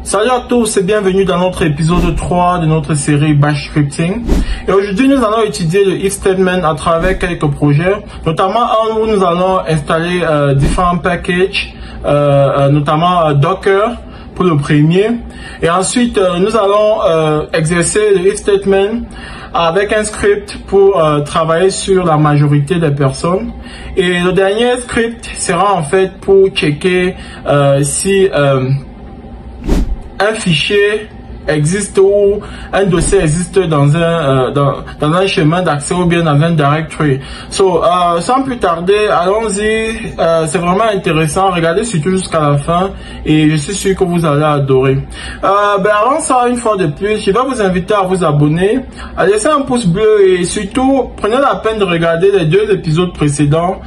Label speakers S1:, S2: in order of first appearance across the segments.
S1: Salut à tous et bienvenue dans notre épisode 3 de notre série Bash Scripting. Et aujourd'hui, nous allons étudier le if statement à travers quelques projets, notamment un où nous allons installer différents packages, notamment Docker pour le premier. Et ensuite, nous allons exercer le if statement avec un script pour travailler sur la majorité des personnes. Et le dernier script sera en fait pour checker si un fichier existe ou un dossier existe dans un chemin d'accès ou bien dans un directory. Sans plus tarder, allons-y. C'est vraiment intéressant. Regardez surtout jusqu'à la fin et je suis sûr que vous allez adorer. Avant ça, une fois de plus, je vais vous inviter à vous abonner, à laisser un pouce bleu et surtout prenez la peine de regarder les 2 épisodes précédents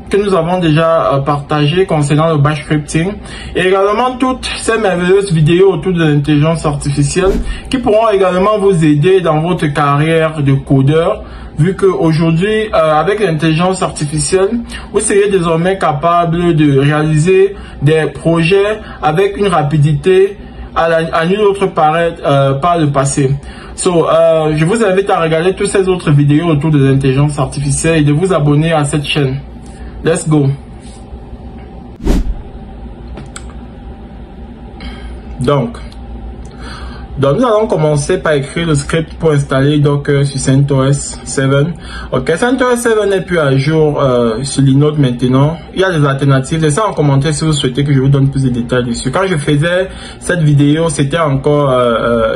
S1: que nous avons déjà partagé concernant le Bash Scripting et également toutes ces merveilleuses vidéos autour de l'intelligence artificielle qui pourront également vous aider dans votre carrière de codeur, vu qu'aujourd'hui, avec l'intelligence artificielle, vous serez désormais capable de réaliser des projets avec une rapidité à nul autre par le passé. Je vous invite à regarder toutes ces autres vidéos autour de l'intelligence artificielle et de vous abonner à cette chaîne. Let's go. Donc nous allons commencer par écrire le script pour installer Docker sur CentOS 7. Ok, CentOS 7 n'est plus à jour sur Linode maintenant. Il y a des alternatives. Laissez en commentaire si vous souhaitez que je vous donne plus de détails dessus. Quand je faisais cette vidéo, c'était encore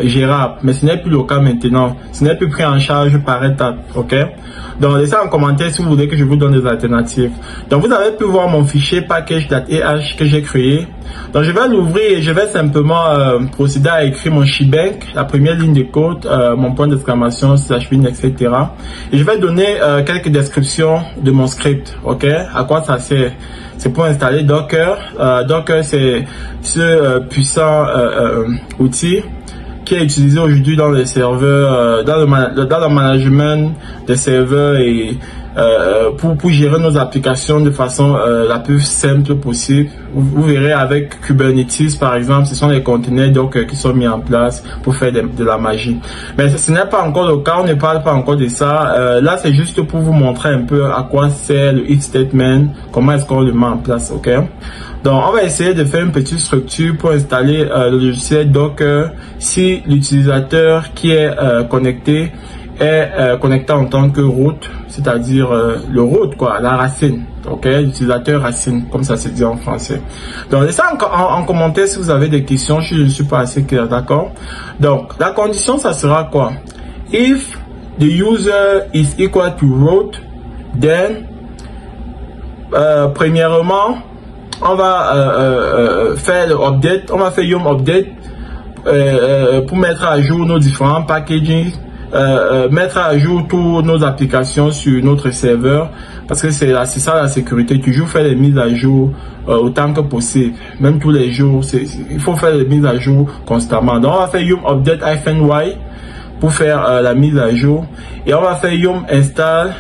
S1: gérable, mais ce n'est plus le cas maintenant. Ce n'est plus pris en charge par étape. Ok, donc laissez en commentaire si vous voulez que je vous donne des alternatives. Donc vous avez pu voir mon fichier package.eh que j'ai créé. Donc je vais l'ouvrir et je vais simplement procéder à écrire mon shebang, la première ligne de code, mon point d'exclamation, /bin, etc. Et je vais donner quelques descriptions de mon script. Ok, à quoi ça sert? C'est pour installer Docker. Docker, c'est ce puissant outil qui est utilisé aujourd'hui dans les serveurs, dans le management des serveurs et pour gérer nos applications de façon la plus simple possible. Vous verrez avec Kubernetes par exemple, ce sont les conteneurs Docker qui sont mis en place pour faire de la magie. Mais ce n'est pas encore le cas, on ne parle pas encore de ça. Là c'est juste pour vous montrer un peu à quoi sert le if statement, comment est-ce qu'on le met en place. Ok, donc on va essayer de faire une petite structure pour installer le logiciel Docker si l'utilisateur qui est connecté est connecté en tant que root, c'est-à-dire le root, quoi, la racine. Ok, l'utilisateur racine, comme ça se dit en français. Donc laissez en commentaire si vous avez des questions, je ne suis pas assez clair, d'accord? Donc la condition, ça sera quoi? If the user is equal to root, then premièrement on va faire le update, on va faire yum update pour mettre à jour nos différents packaging, mettre à jour toutes nos applications sur notre serveur, parce que c'est ça la sécurité, toujours faire les mises à jour autant que possible, même tous les jours. Il faut faire les mises à jour constamment. Donc on va faire yum update -y pour faire la mise à jour et on va faire yum install.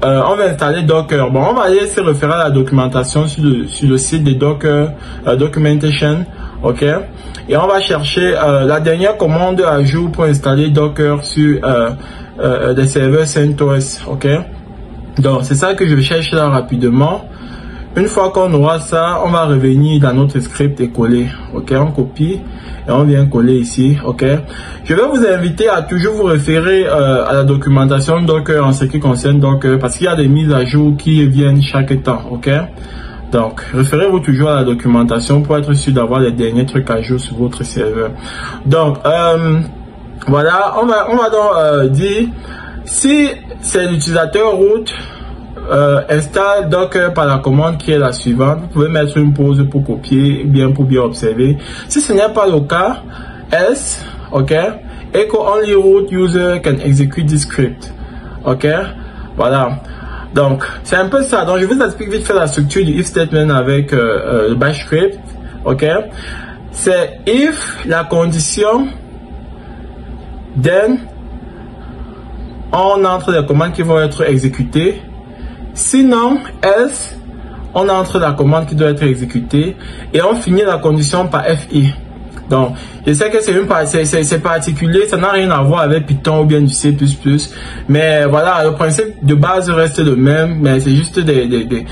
S1: On va installer Docker. Bon, on va aller se référer à la documentation sur le site de Docker Documentation. Ok, et on va chercher la dernière commande à jour pour installer Docker sur des serveurs CentOS. Ok, donc c'est ça que je vais chercher là rapidement. Une fois qu'on aura ça, on va revenir dans notre script et coller. Ok, on copie et on vient coller ici. Ok, je vais vous inviter à toujours vous référer à la documentation Docker en ce qui concerne Docker, parce qu'il y a des mises à jour qui viennent chaque temps. Ok, donc référez-vous toujours à la documentation pour être sûr d'avoir les derniers trucs à jour sur votre serveur. Donc voilà, on va donc dire si c'est l'utilisateur root, installe Docker par la commande qui est la suivante. Vous pouvez mettre une pause pour copier, pour bien observer. Si ce n'est pas le cas, else, ok, echo only root user can execute this script. Ok, voilà. Donc c'est un peu ça. Donc je vous explique vite fait la structure du if statement avec le bash script. Ok, c'est if la condition, then on entre les commandes qui vont être exécutées. Sinon, else, on entre la commande qui doit être exécutée et on finit la condition par FI. Donc, je sais que c'est particulier, ça n'a rien à voir avec Python ou bien du C++, mais voilà, le principe de base reste le même, mais c'est juste des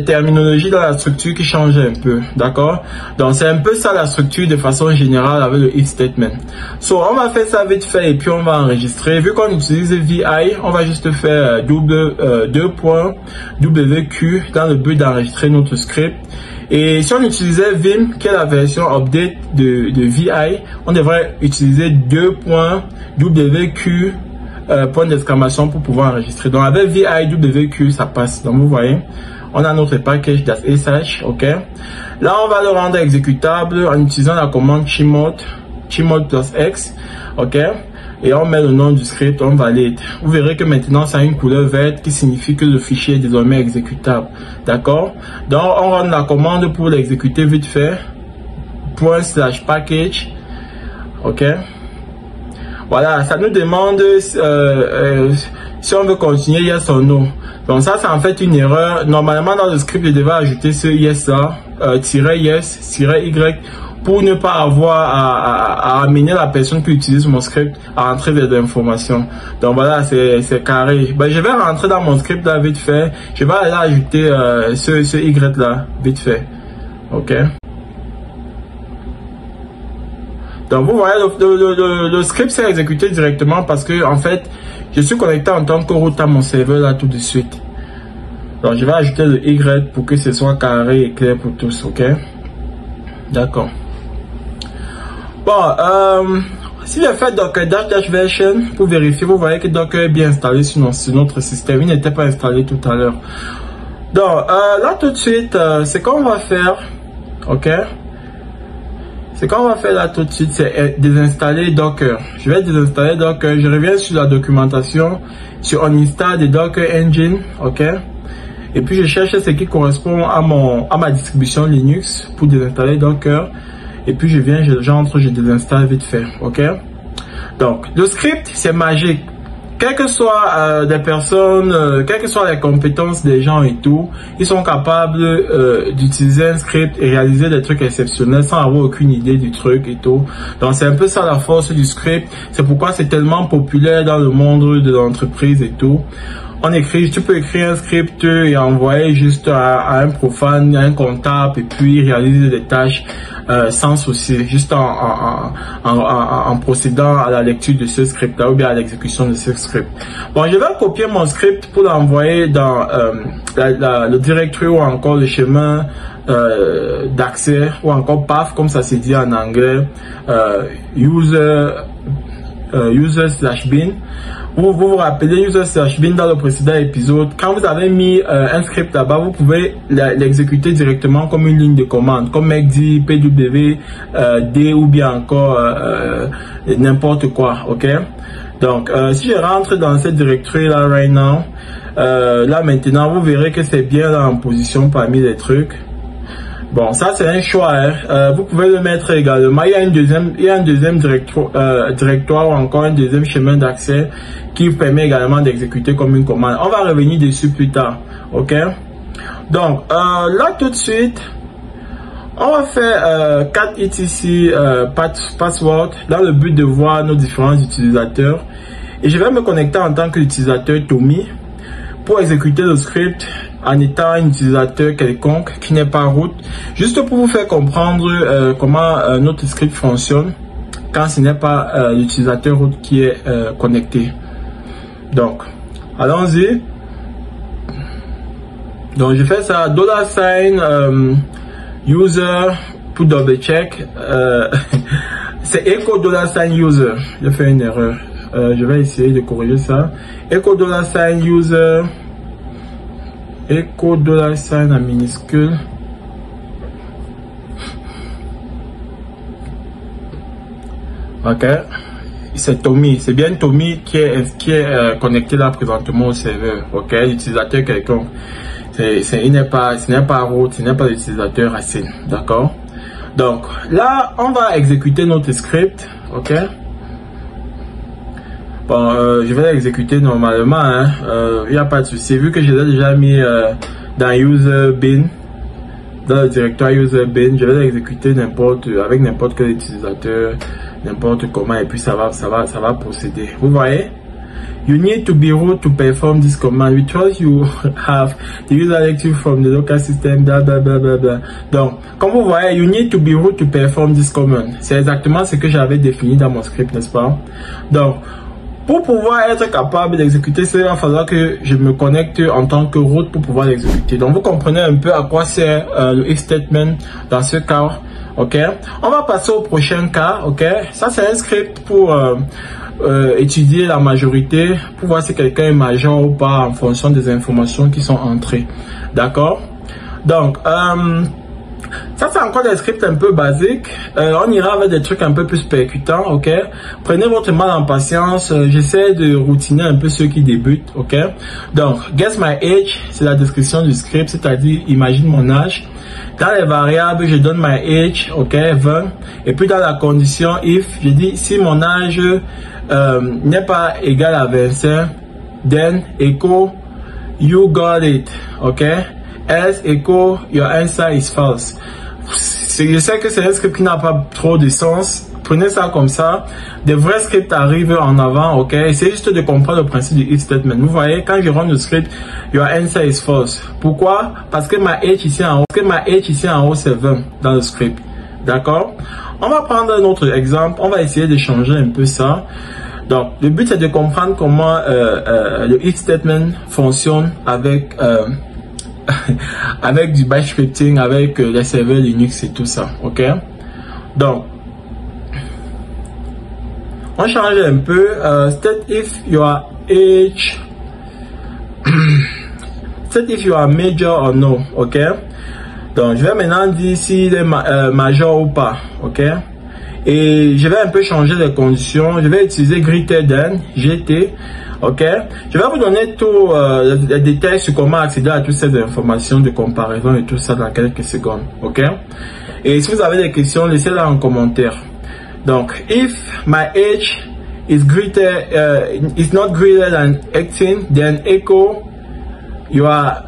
S1: terminologies dans la structure qui changent un peu, d'accord? Donc, c'est un peu ça la structure de façon générale avec le if statement. So, on va faire ça vite fait et puis on va enregistrer. Vu qu'on utilise VI, on va juste faire $2.wq dans le but d'enregistrer notre script. Et si on utilisait Vim, qui est la version update de VI, on devrait utiliser 2.wq point d'exclamation pour pouvoir enregistrer. Donc avec VI WQ ça passe. Donc vous voyez, on a notre package.sh, ok. Là on va le rendre exécutable en utilisant la commande chmod plus x, ok. Et on met le nom du script, on valide. Vous verrez que maintenant ça a une couleur verte qui signifie que le fichier est désormais exécutable. D'accord? Donc on run la commande pour l'exécuter vite fait. ./package. Ok? Voilà, ça nous demande si on veut continuer yes ou no. Donc ça c'est en fait une erreur. Normalement dans le script je devais ajouter ce yes là, -yes, -y, pour ne pas avoir à amener la personne qui utilise mon script à entrer des informations. Donc voilà, c'est carré. Ben, je vais rentrer dans mon script là vite fait. Je vais aller ajouter ce y là vite fait. Ok. Donc vous voyez, le script s'est exécuté directement parce que en fait, je suis connecté en tant que root à mon serveur là tout de suite. Donc je vais ajouter le y pour que ce soit carré et clair pour tous. Ok. D'accord. Bon, si je fais docker dash version pour vérifier, vous voyez que docker est bien installé sur notre système. Il n'était pas installé tout à l'heure. Donc là tout de suite, ce qu'on va faire, ok, ce qu'on va faire là tout de suite, c'est désinstaller docker. Je vais désinstaller docker. Je reviens sur la documentation, sur on install de docker engine, ok. Et puis je cherche ce qui correspond à ma distribution Linux pour désinstaller docker. Et puis je viens, j'entre, je désinstalle vite fait, ok. Donc le script c'est magique. Quelles que soient des personnes, quelles que soient les compétences des gens et tout, ils sont capables d'utiliser un script et réaliser des trucs exceptionnels sans avoir aucune idée du truc et tout. Donc c'est un peu ça la force du script. C'est pourquoi c'est tellement populaire dans le monde de l'entreprise et tout. Tu peux écrire un script et envoyer juste à un profane, à un comptable, et puis réaliser des tâches sans souci, juste en procédant à la lecture de ce script là ou bien à l'exécution de ce script. Bon, je vais copier mon script pour l'envoyer dans le directory ou encore le chemin d'accès ou encore path comme ça se dit en anglais, user/bin. Vous vous rappelez user/bin dans le précédent épisode, quand vous avez mis un script là-bas, vous pouvez l'exécuter directement comme une ligne de commande, comme mcd, pw, d ou bien encore n'importe quoi, ok. Donc si je rentre dans cette directory là right now, là maintenant vous verrez que c'est bien là en position parmi les trucs. Bon, ça c'est un choix, hein. Vous pouvez le mettre également. Il y a un deuxième directoire ou encore un deuxième chemin d'accès qui permet également d'exécuter comme une commande. On va revenir dessus plus tard, ok. Donc là tout de suite, on va faire 4 etc password dans le but de voir nos différents utilisateurs. Et je vais me connecter en tant qu'utilisateur Tommy pour exécuter le script en étant un utilisateur quelconque qui n'est pas root, juste pour vous faire comprendre comment notre script fonctionne quand ce n'est pas l'utilisateur root qui est connecté. Donc, allons-y. Donc, je fais ça, $sign user pour double check. C'est echo $sign user. J'ai fait une erreur. Je vais essayer de corriger ça. Echo $sign user. Echo $sign en minuscule. Ok. C'est Tommy. C'est bien Tommy qui est connecté là présentement au serveur. Ok. L'utilisateur quelconque. Ce n'est pas root, ce n'est pas l'utilisateur racine. D'accord. Donc là, on va exécuter notre script. Ok. Bon, je vais l'exécuter normalement, hein. Il n'y a pas de souci. Vu que je l'ai déjà mis dans user bin, dans le directoire user bin, je vais l'exécuter avec n'importe quel utilisateur, n'importe comment, et puis ça va procéder. Vous voyez? You need to be root to perform this command. We trust you have the user directory from the local system, blah blah blah blah blah. Donc, comme vous voyez, you need to be root to perform this command. C'est exactement ce que j'avais défini dans mon script, n'est-ce pas? Donc, pour pouvoir être capable d'exécuter, il va falloir que je me connecte en tant que root pour pouvoir l'exécuter. Donc, vous comprenez un peu à quoi sert le if statement dans ce cas. Ok, on va passer au prochain cas. Ok, ça c'est un script pour étudier la majorité, pour voir si quelqu'un est majeur ou pas en fonction des informations qui sont entrées. D'accord? Donc, ça c'est encore des scripts un peu basiques. On ira avec des trucs un peu plus percutants. Ok, prenez votre mal en patience. J'essaie de routiner un peu ceux qui débutent. Ok, donc guess my age, c'est la description du script, c'est-à-dire imagine mon âge. Dans les variables, je donne my age, ok, 20. Et puis dans la condition if, je dis si mon âge n'est pas égal à 25, then echo you got it, ok, else echo your answer is false. Je sais que c'est un script qui n'a pas trop de sens. Prenez ça comme ça. Des vrais scripts arrivent en avant, ok. C'est juste de comprendre le principe du if statement. Vous voyez, quand je run le script, your answer is false. Pourquoi? Parce que ma age ici en haut, c'est 20 dans le script. D'accord? On va prendre un autre exemple. On va essayer de changer un peu ça. Donc, le but c'est de comprendre comment le if statement fonctionne avec avec du bash scripting, avec les serveurs Linux et tout ça, ok. Donc, on change un peu. State if your age, state if you are major or no, ok. Donc, je vais maintenant dire s'il est major ou pas, ok. Et je vais un peu changer les conditions. Je vais utiliser greater than, GT. Ok, je vais vous donner tous les détails sur comment accéder à toutes ces informations de comparaison et tout ça dans quelques secondes. Ok, et si vous avez des questions, laissez-les en commentaire. Donc, if my age is not greater than 18, then echo you are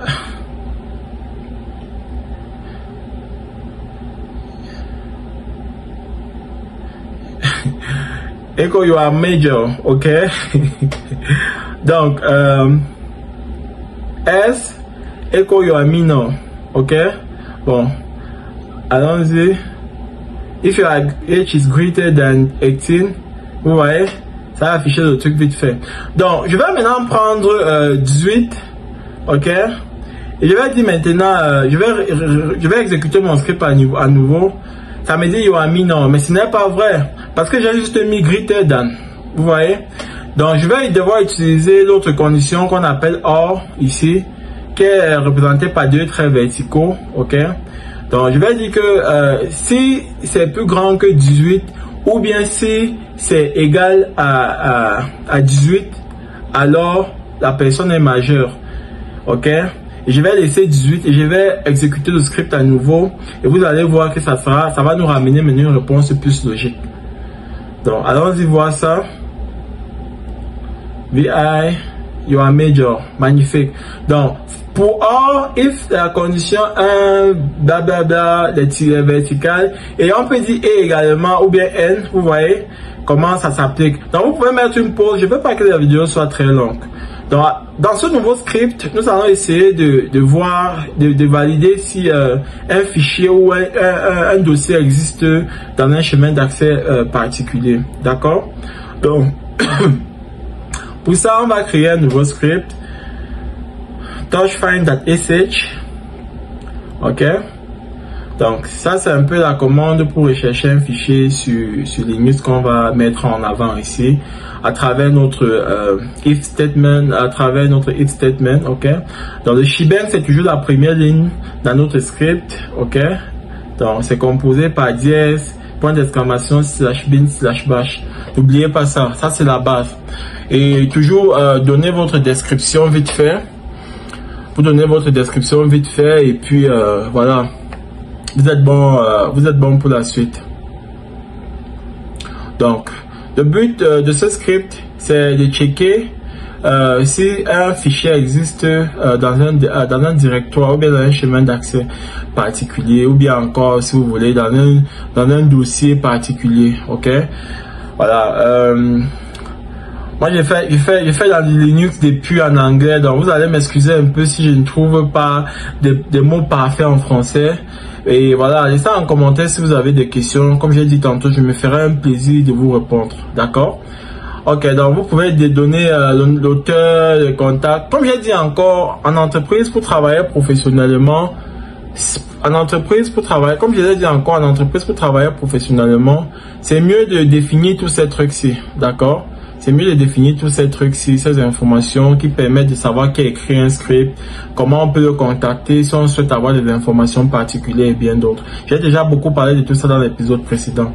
S1: echo you are major, ok. Donc, S, echo you are minor, ok. Bon, allons-y. If your age is greater than 18, vous voyez, ça va afficher le truc vite fait. Donc, je vais maintenant prendre 18, ok. Et je vais dire maintenant, je vais exécuter mon script à nouveau. Ça me dit you are minor, mais ce n'est pas vrai. Parce que j'ai juste mis greater than. Vous voyez? Donc, je vais devoir utiliser l'autre condition qu'on appelle OR ici, qui est représentée par deux traits verticaux. Ok? Donc, je vais dire que si c'est plus grand que 18, ou bien si c'est égal à 18, alors la personne est majeure. Ok? Et je vais laisser 18 et je vais exécuter le script à nouveau. Et vous allez voir que ça va nous ramener maintenant une réponse plus logique. Donc, allons-y voir ça. VI, you are major. Magnifique. Donc, pour or, if la condition 1, blablabla, les tirets verticales, et on peut dire et également, ou bien n, vous voyez comment ça s'applique. Donc, vous pouvez mettre une pause. Je ne veux pas que la vidéo soit très longue. Donc, dans ce nouveau script, nous allons essayer de voir, de valider si un fichier ou un dossier existe dans un chemin d'accès particulier. D'accord? Donc, pour ça, on va créer un nouveau script. Touchfind.sh. Ok? Donc, ça, c'est un peu la commande pour rechercher un fichier sur Linux qu'on va mettre en avant ici. À travers notre if statement, ok. Donc le shebang c'est toujours la première ligne dans notre script, ok. Donc c'est composé par dièse, point d'exclamation, /bin/bash. N'oubliez pas ça, ça c'est la base. Et toujours donnez votre description vite fait. Vous donnez votre description vite fait et puis voilà, vous êtes bon pour la suite. Donc le but de ce script, c'est de checker si un fichier existe dans un directoire ou bien dans un chemin d'accès particulier, ou bien encore, si vous voulez, dans un dossier particulier, ok? Voilà. Moi, j'ai fait dans du Linux depuis en anglais, donc vous allez m'excuser un peu si je ne trouve pas des mots parfaits en français. Et voilà, laissez en commentaire si vous avez des questions. Comme j'ai dit tantôt, je me ferai un plaisir de vous répondre. D'accord? Ok, donc vous pouvez donner l'auteur, le contact. Comme j'ai dit encore, en entreprise, pour travailler professionnellement, comme je l'ai dit encore, en entreprise, pour travailler professionnellement, c'est mieux de définir tous ces trucs-ci. D'accord? C'est mieux de définir tous ces trucs-ci, ces informations qui permettent de savoir qui a écrit un script, comment on peut le contacter si on souhaite avoir des informations particulières et bien d'autres. J'ai déjà beaucoup parlé de tout ça dans l'épisode précédent.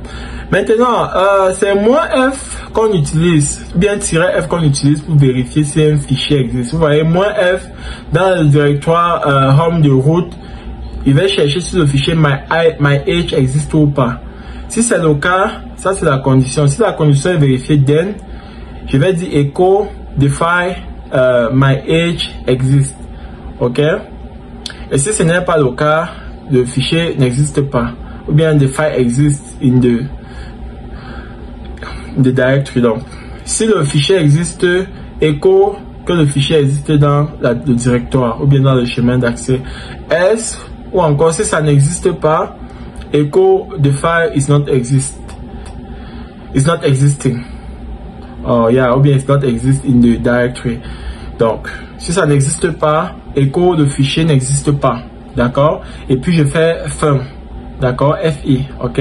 S1: Maintenant, c'est -F qu'on utilise, bien -F qu'on utilise pour vérifier si un fichier existe. Vous voyez, -F dans le directoire home de root, il va chercher si le fichier myH existe ou pas. Si c'est le cas, ça c'est la condition. Si la condition est vérifiée, then je vais dire echo define myH exist. Ok? Et si ce n'est pas le cas, le fichier n'existe pas. Ou bien the file exists in the directory. Donc, si le fichier existe, echo que le fichier existe dans le directoire ou bien dans le chemin d'accès. Else, ou encore si ça n'existe pas, echo the file is not existing. Oh yeah, ou bien it's not exist in the directory. Donc, si ça n'existe pas, echo le fichier n'existe pas. D'accord? Et puis je fais fin. D'accord? FI. Ok?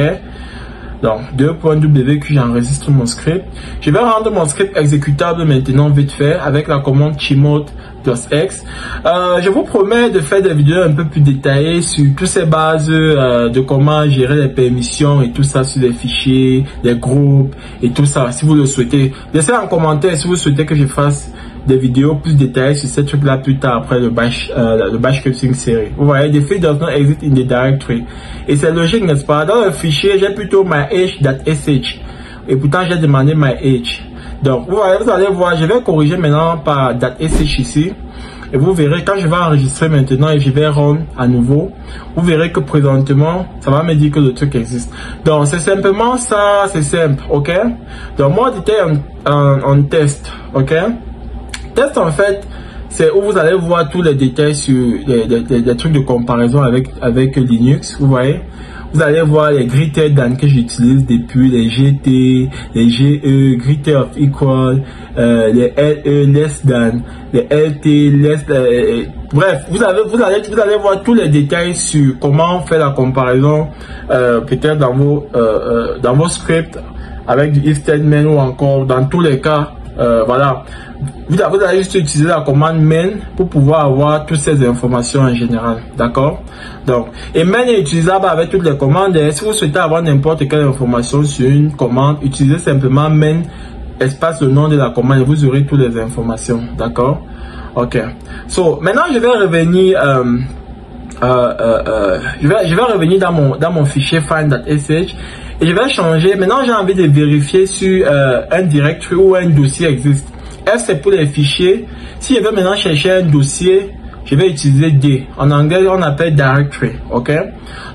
S1: Donc, 2.w que j'enregistre mon script. Je vais rendre mon script exécutable maintenant vite fait avec la commande chmod+x. Je vous promets de faire des vidéos un peu plus détaillées sur toutes ces bases de comment gérer les permissions et tout ça sur les fichiers, les groupes et tout ça, si vous le souhaitez. Laissez en commentaire si vous souhaitez que je fasse des vidéos plus détaillées sur ces trucs là plus tard après le bash scripting série. Vous voyez, the file does not exist in the directory. Et c'est logique, n'est-ce pas? Dans le fichier, j'ai plutôt myh.sh. Et pourtant, j'ai demandé myh. Donc, vous voyez, vous allez voir, je vais corriger maintenant par .sh ici. Et vous verrez, quand je vais enregistrer maintenant et je vais run à nouveau, vous verrez que présentement, ça va me dire que le truc existe. Donc, c'est simplement ça, c'est simple, ok? Donc, moi, j'étais en test, ok? Test, en fait, c'est où vous allez voir tous les détails sur les trucs de comparaison avec Linux, vous voyez. Vous allez voir les greeted than que j'utilise depuis, les GT, les GE, greeted of equal, les LE, less than, les LT, less, bref, vous allez voir tous les détails sur comment faire la comparaison, peut-être dans vos scripts avec du if statement ou encore dans tous les cas, voilà. Vous allez juste utiliser la commande main pour pouvoir avoir toutes ces informations en général. D'accord? Donc, et main est utilisable avec toutes les commandes. Et si vous souhaitez avoir n'importe quelle information sur une commande, utilisez simplement main espace le nom de la commande et vous aurez toutes les informations. D'accord? Ok. So, maintenant je vais revenir je vais revenir dans mon fichier find.sh et je vais changer. Maintenant j'ai envie de vérifier si un directory ou un dossier existe. F c'est pour les fichiers. Si je veux maintenant chercher un dossier, je vais utiliser D. En anglais, on appelle directory. Ok?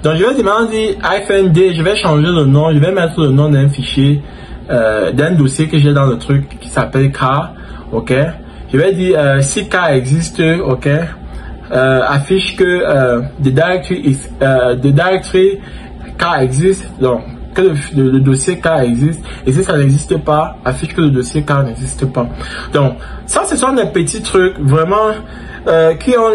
S1: Donc, je vais demander -D. Je vais changer le nom. Je vais mettre le nom d'un fichier, d'un dossier que j'ai dans le truc qui s'appelle K. Ok? Je vais dire si K existe. Ok? Affiche que the directory K existe. Donc, que le dossier K existe, et si ça n'existe pas, affiche que le dossier K n'existe pas. Donc, ça, ce sont des petits trucs vraiment qui ont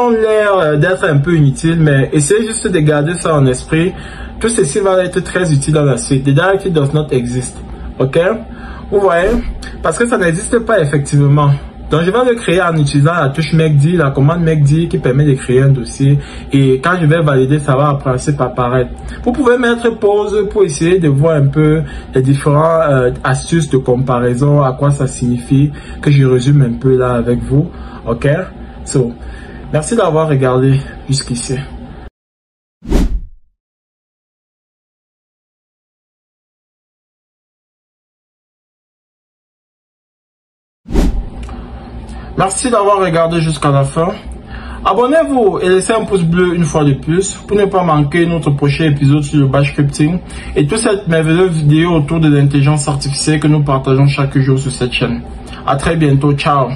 S1: l'air d'être un peu inutiles, mais essayez juste de garder ça en esprit. Tout ceci va être très utile dans la suite. The directory does not exist. Ok? Vous voyez? Parce que ça n'existe pas effectivement. Donc, je vais le créer en utilisant la touche mkdir, la commande mkdir qui permet de créer un dossier. Et quand je vais valider, ça va en principe apparaître. Vous pouvez mettre pause pour essayer de voir un peu les différentes astuces de comparaison, à quoi ça signifie, que je résume un peu là avec vous. Ok? So, merci d'avoir regardé jusqu'ici. Merci d'avoir regardé jusqu'à la fin. Abonnez-vous et laissez un pouce bleu une fois de plus pour ne pas manquer notre prochain épisode sur le bash scripting et toute cette merveilleuse vidéo autour de l'intelligence artificielle que nous partageons chaque jour sur cette chaîne. À très bientôt, ciao.